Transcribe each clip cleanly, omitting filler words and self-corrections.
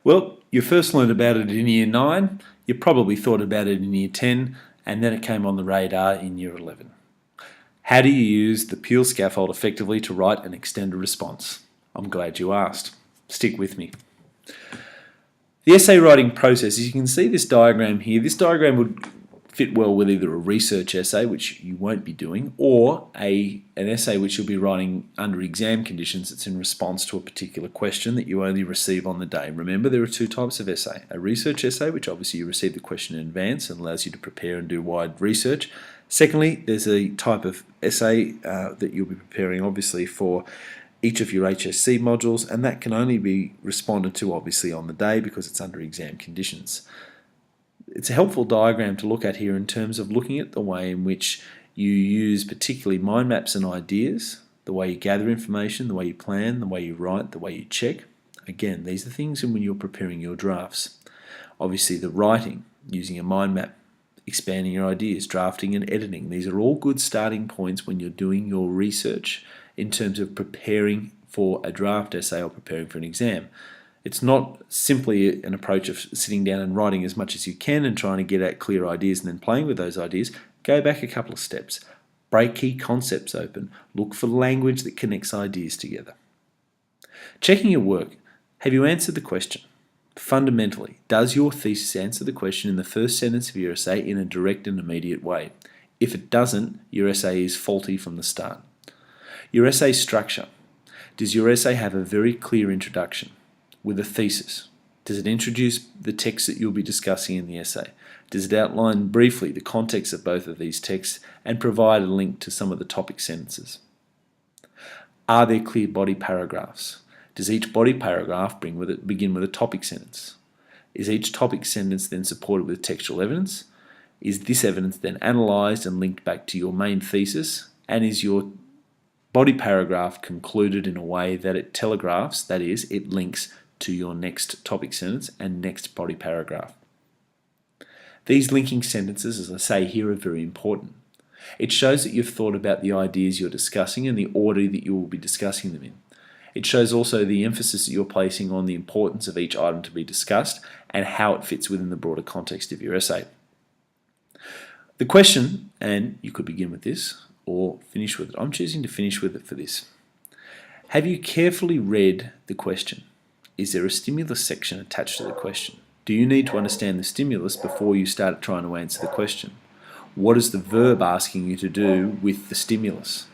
Well, you first learned about it in Year 9, you probably thought about it in Year 10, and then it came on the radar in Year 11. How do you use the Peel scaffold effectively to write an extended response? I'm glad you asked. Stick with me. The essay writing process, as you can see this diagram here, this diagram would fit well with either a research essay, which you won't be doing, or an essay which you'll be writing under exam conditions that's in response to a particular question that you only receive on the day. Remember, there are two types of essay. A research essay, which obviously you receive the question in advance and allows you to prepare and do wide research. Secondly, there's a type of essay that you'll be preparing obviously for each of your HSC modules, and that can only be responded to obviously on the day because it's under exam conditions. It's a helpful diagram to look at here in terms of looking at the way in which you use particularly mind maps and ideas, the way you gather information, the way you plan, the way you write, the way you check. Again, these are things when you're preparing your drafts. Obviously the writing, using a mind map, expanding your ideas, drafting and editing. These are all good starting points when you're doing your research in terms of preparing for a draft essay or preparing for an exam. It's not simply an approach of sitting down and writing as much as you can and trying to get at clear ideas and then playing with those ideas. Go back a couple of steps. Break key concepts open. Look for language that connects ideas together. Checking your work. Have you answered the question? Fundamentally, does your thesis answer the question in the first sentence of your essay in a direct and immediate way? If it doesn't, your essay is faulty from the start. Your essay structure. Does your essay have a very clear introduction with a thesis? Does it introduce the text that you'll be discussing in the essay? Does it outline briefly the context of both of these texts and provide a link to some of the topic sentences? Are there clear body paragraphs? Does each body paragraph begin with a topic sentence? Is each topic sentence then supported with textual evidence? Is this evidence then analysed and linked back to your main thesis? And is your body paragraph concluded in a way that it telegraphs, that is, it links to your next topic sentence and next body paragraph? These linking sentences, as I say here, are very important. It shows that you've thought about the ideas you're discussing and the order that you will be discussing them in. It shows also the emphasis that you're placing on the importance of each item to be discussed and how it fits within the broader context of your essay. The question, and you could begin with this or finish with it. I'm choosing to finish with it for this. Have you carefully read the question? Is there a stimulus section attached to the question? Do you need to understand the stimulus before you start trying to answer the question? What is the verb asking you to do with the stimulus?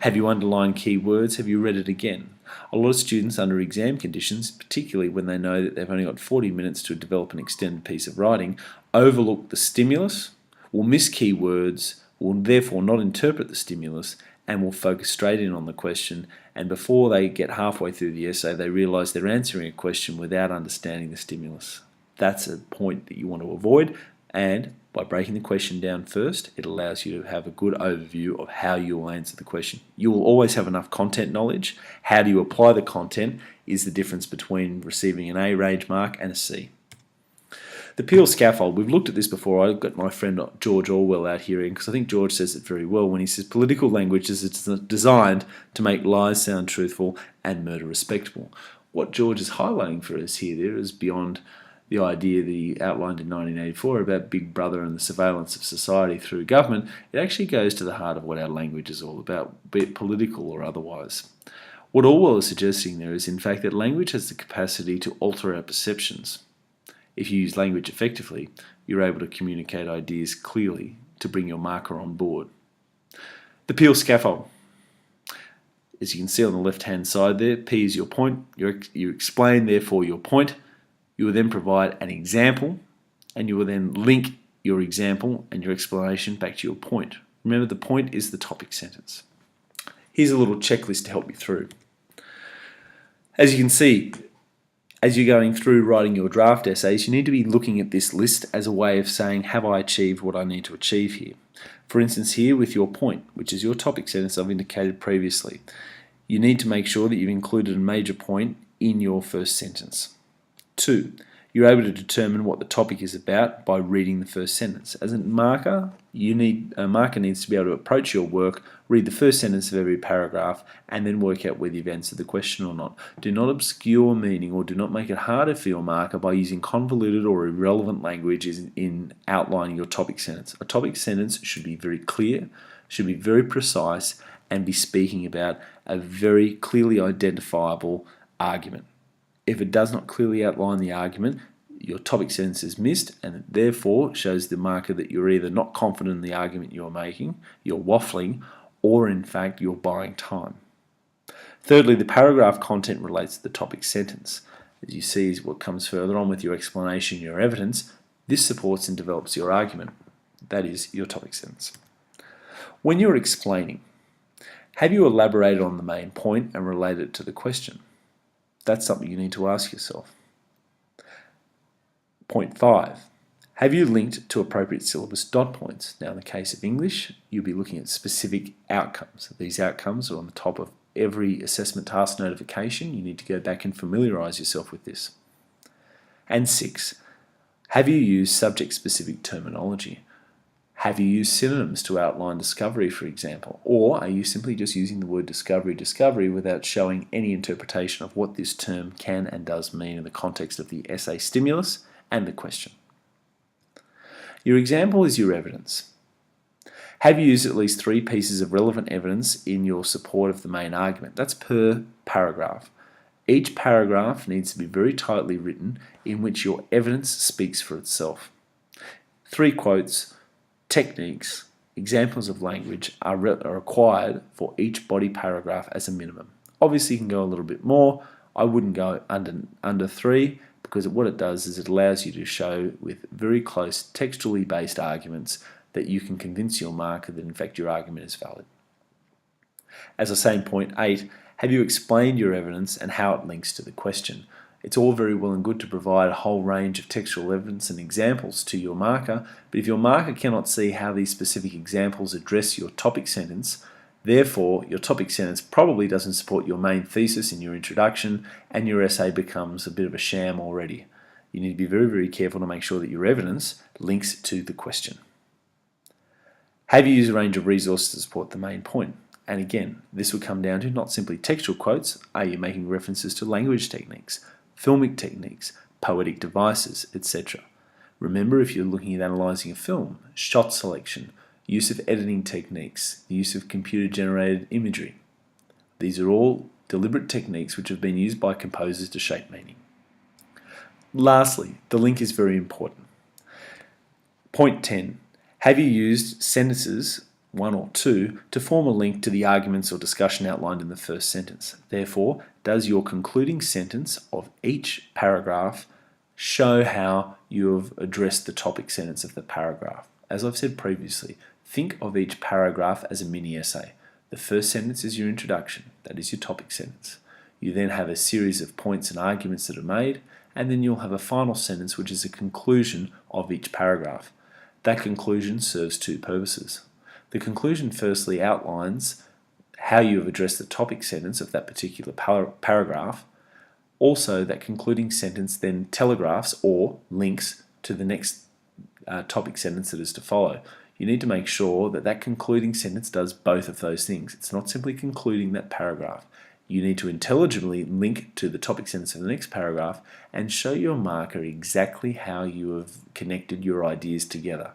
Have you underlined key words? Have you read it again? A lot of students under exam conditions, particularly when they know that they've only got 40 minutes to develop an extended piece of writing, overlook the stimulus, will miss key words, will therefore not interpret the stimulus, and will focus straight in on the question, and before they get halfway through the essay they realise they're answering a question without understanding the stimulus. That's a point that you want to avoid, and by breaking the question down first, it allows you to have a good overview of how you will answer the question. You will always have enough content knowledge. How do you apply the content is the difference between receiving an A range mark and a C. The Peel scaffold, we've looked at this before. I've got my friend George Orwell out here because I think George says it very well when he says political language is designed to make lies sound truthful and murder respectable. What George is highlighting for us here there is beyond the idea that he outlined in 1984 about Big Brother and the surveillance of society through government. It actually goes to the heart of what our language is all about, be it political or otherwise. What Orwell is suggesting there is in fact that language has the capacity to alter our perceptions. If you use language effectively, you're able to communicate ideas clearly to bring your marker on board. The Peel scaffold. As you can see on the left-hand side there, P is your point. You explain, therefore, your point. You will then provide an example, and you will then link your example and your explanation back to your point. Remember, the point is the topic sentence. Here's a little checklist to help you through. As you can see, as you're going through writing your draft essays, you need to be looking at this list as a way of saying, have I achieved what I need to achieve here? For instance, here with your point, which is your topic sentence I've indicated previously, you need to make sure that you've included a major point in your first sentence. 2, You're able to determine what the topic is about by reading the first sentence. As a marker, a marker needs to be able to approach your work, read the first sentence of every paragraph, and then work out whether you've answered the question or not. Do not obscure meaning or do not make it harder for your marker by using convoluted or irrelevant language in outlining your topic sentence. A topic sentence should be very clear, should be very precise, and be speaking about a very clearly identifiable argument. If it does not clearly outline the argument, your topic sentence is missed, and it therefore shows the marker that you're either not confident in the argument you're making, you're waffling, or in fact you're buying time. Thirdly, the paragraph content relates to the topic sentence. As you see is what comes further on with your explanation, your evidence. This supports and develops your argument. That is your topic sentence. When you're explaining, have you elaborated on the main point and related it to the question? That's something you need to ask yourself. Point 5. Have you linked to appropriate syllabus dot points? Now in the case of English, you'll be looking at specific outcomes. These outcomes are on the top of every assessment task notification. You need to go back and familiarise yourself with this. And 6. Have you used subject-specific terminology? Have you used synonyms to outline discovery, for example? Or are you simply just using the word discovery without showing any interpretation of what this term can and does mean in the context of the essay stimulus and the question? Your example is your evidence. Have you used at least 3 pieces of relevant evidence in your support of the main argument? That's per paragraph. Each paragraph needs to be very tightly written in which your evidence speaks for itself. 3 quotes, techniques, examples of language are required for each body paragraph as a minimum. Obviously you can go a little bit more. I wouldn't go under 3 because what it does is it allows you to show with very close textually based arguments that you can convince your marker that in fact your argument is valid. As I say in point 8, have you explained your evidence and how it links to the question? It's all very well and good to provide a whole range of textual evidence and examples to your marker, but if your marker cannot see how these specific examples address your topic sentence, therefore your topic sentence probably doesn't support your main thesis in your introduction and your essay becomes a bit of a sham already. You need to be very, very careful to make sure that your evidence links to the question. Have you used a range of resources to support the main point? And again, this would come down to not simply textual quotes. Are you making references to language techniques, filmic techniques, poetic devices, etc.? Remember, if you're looking at analysing a film, shot selection, use of editing techniques, the use of computer-generated imagery. These are all deliberate techniques which have been used by composers to shape meaning. Lastly, the link is very important. Point 10. Have you used sentences, 1 or 2, to form a link to the arguments or discussion outlined in the first sentence? Therefore, does your concluding sentence of each paragraph show how you have addressed the topic sentence of the paragraph? As I've said previously, think of each paragraph as a mini essay. The first sentence is your introduction, that is your topic sentence. You then have a series of points and arguments that are made, and then you'll have a final sentence which is a conclusion of each paragraph. That conclusion serves 2 purposes. The conclusion firstly outlines how you have addressed the topic sentence of that particular paragraph. Also, that concluding sentence then telegraphs or links to the next topic sentence that is to follow. You need to make sure that that concluding sentence does both of those things. It's not simply concluding that paragraph. You need to intelligibly link to the topic sentence of the next paragraph and show your marker exactly how you have connected your ideas together.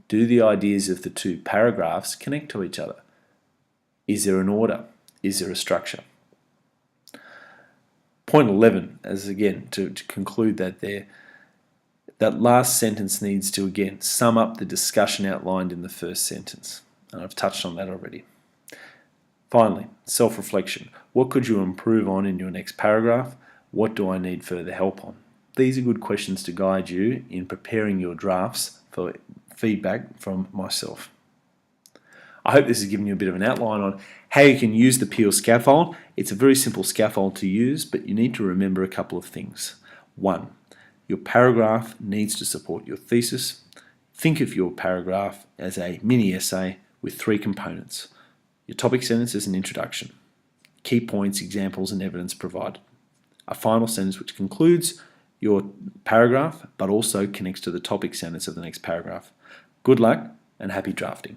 Do the ideas of the 2 paragraphs connect to each other? Is there an order? Is there a structure? Point 11, as again, to conclude that that last sentence needs to again sum up the discussion outlined in the first sentence. And I've touched on that already. Finally, self-reflection. What could you improve on in your next paragraph? What do I need further help on? These are good questions to guide you in preparing your drafts for feedback from myself. I hope this has given you a bit of an outline on how you can use the Peel scaffold. It's a very simple scaffold to use, but you need to remember a couple of things. 1, your paragraph needs to support your thesis. Think of your paragraph as a mini essay with 3 components. Your topic sentence is an introduction, key points, examples and evidence provided. A final sentence which concludes your paragraph, but also connects to the topic sentence of the next paragraph. Good luck and happy drafting.